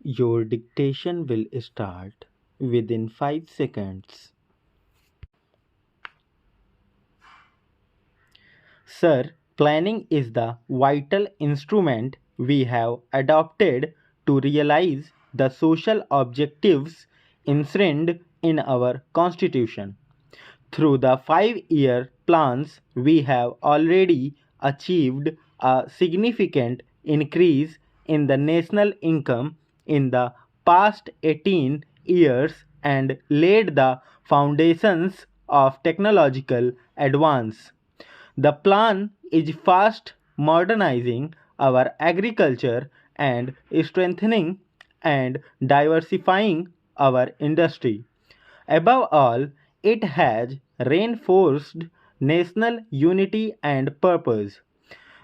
Your dictation will start within 5 seconds. Sir, planning is the vital instrument we have adopted to realize the social objectives enshrined in our Constitution. Through the 5-year plans, we have already achieved a significant increase in the national income in the past 18 years and laid the foundations of technological advance. The plan is fast modernizing our agriculture and strengthening and diversifying our industry. Above all, it has reinforced national unity and purpose.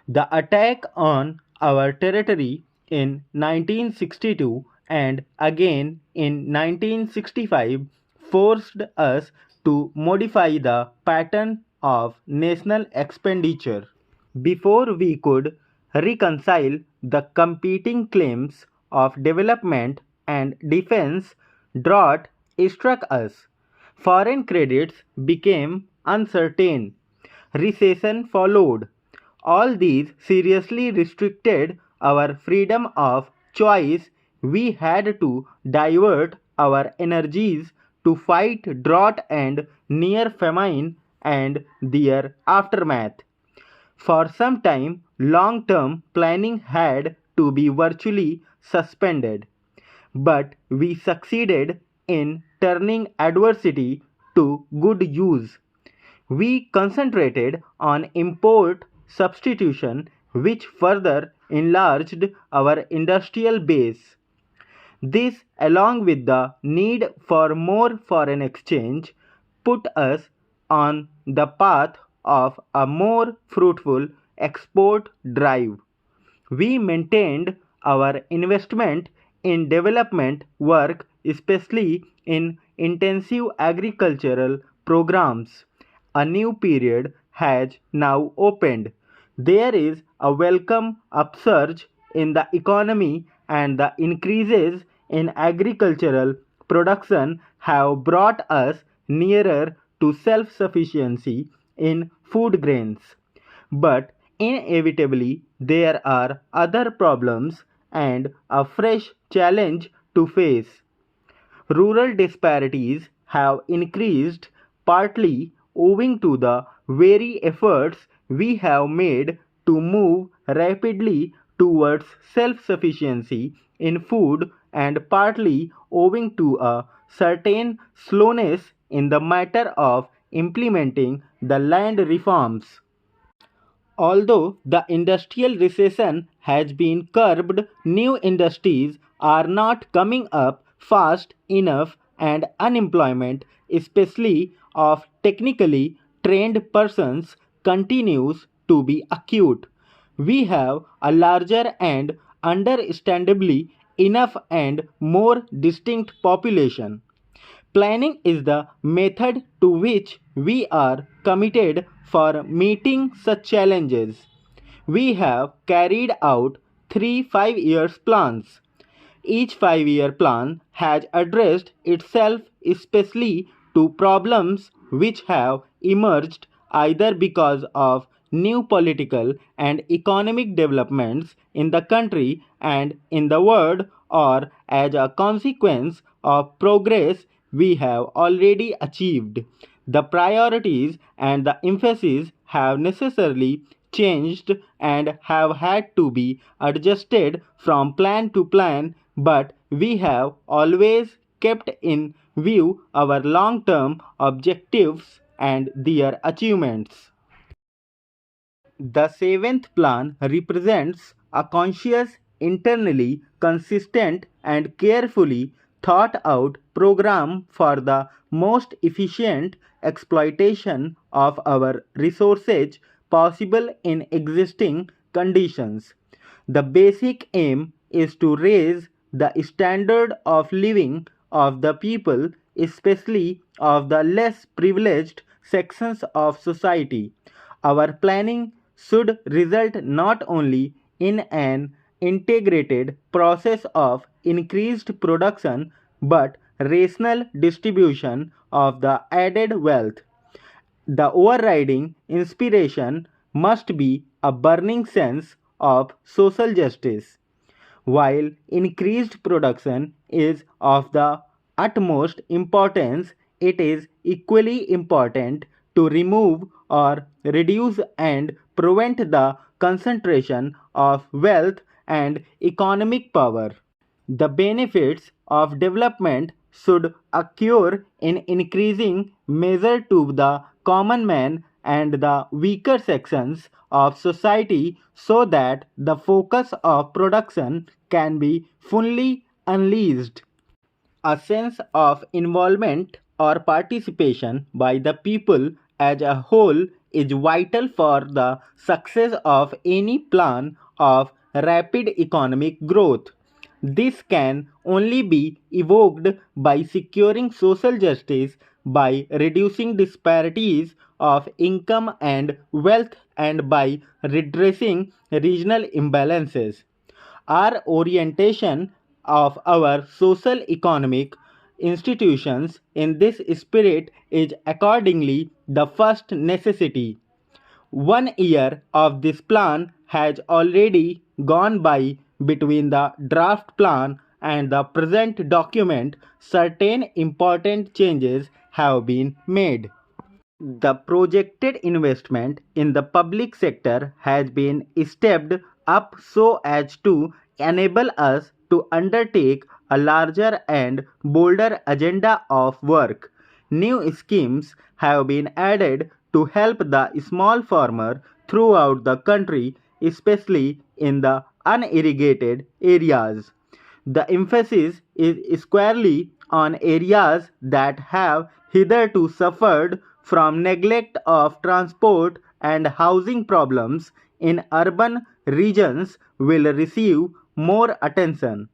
The attack on our territory in 1962 and again in 1965 forced us to modify the pattern of national expenditure. Before we could reconcile the competing claims of development and defense, drought struck us. Foreign credits became uncertain. Recession followed. All these seriously restricted our freedom of choice. We had to divert our energies to fight drought and near famine and their aftermath. For some time, long term planning had to be virtually suspended, but we succeeded in turning adversity to good use. We concentrated on import substitution, which further enlarged our industrial base. This, along with the need for more foreign exchange, put us on the path of a more fruitful export drive. We maintained our investment in development work, especially in intensive agricultural programs. A new period has now opened. There is a welcome upsurge in the economy, and the increases in agricultural production have brought us nearer to self sufficiency in food grains. But inevitably, there are other problems and a fresh challenge to face. Rural disparities have increased, partly owing to the very efforts we have made to move rapidly towards self sufficiency in food, and partly owing to a certain slowness in the matter of implementing the land reforms. Although the industrial recession has been curbed, new industries are not coming up fast enough, and unemployment, especially of technically trained persons, continues to be acute. We have a larger and understandably enough and more distinct population. Planning is the method to which we are committed for meeting such challenges. We have carried out 3 5 year plans. Each 5-year plan has addressed itself especially to problems which have emerged either because of new political and economic developments in the country and in the world, or as a consequence of progress we have already achieved. The priorities and the emphasis have necessarily changed and have had to be adjusted from plan to plan, but we have always kept in view our long term objectives and their achievements. The seventh plan represents a conscious, internally consistent, and carefully thought out program for the most efficient exploitation of our resources possible in existing conditions. The basic aim is to raise the standard of living of the people, especially of the less privileged sections of society. Our planning should result not only in an integrated process of increased production but rational distribution of the added wealth. The overriding inspiration must be a burning sense of social justice. While increased production is of the utmost importance, it is equally important to remove or reduce and prevent the concentration of wealth and economic power. The benefits of development should occur in increasing measure to the common man and the weaker sections of society so that the focus of production can be fully unleashed. A sense of involvement or participation by the people as a whole is vital for the success of any plan of rapid economic growth. This can only be evoked by securing social justice, by reducing disparities of income and wealth, and by redressing regional imbalances. Our orientation of our social economic institutions in this spirit is accordingly the first necessity. 1 year of this plan has already gone by. Between the draft plan and the present document, certain important changes have been made. The projected investment in the public sector has been stepped up so as to enable us to undertake a larger and bolder agenda of work. New schemes have been added to help the small farmer throughout the country, especially in the unirrigated areas. The emphasis is squarely on areas that have hitherto suffered from neglect of transport and housing problems in urban regions will receive more attention.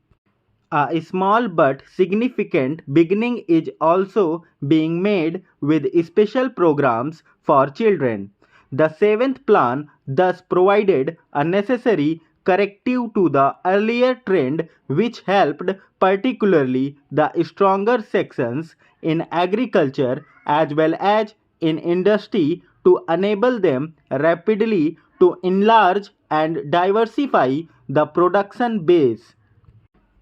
A small but significant beginning is also being made with special programs for children. The seventh plan thus provided a necessary corrective to the earlier trend, which helped particularly the stronger sections in agriculture as well as in industry to enable them rapidly to enlarge and diversify the production base.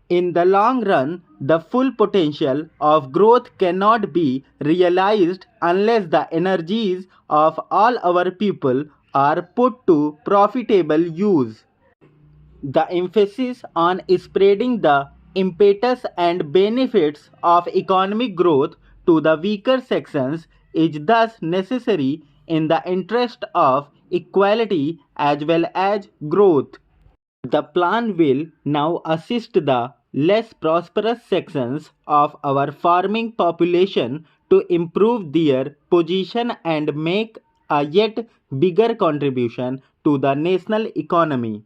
In the long run, the full potential of growth cannot be realized unless the energies of all our people are put to profitable use. The emphasis on spreading the impetus and benefits of economic growth to the weaker sections is thus necessary in the interest of equality as well as growth. The plan will now assist the less prosperous sections of our farming population to improve their position and make a yet bigger contribution to the national economy.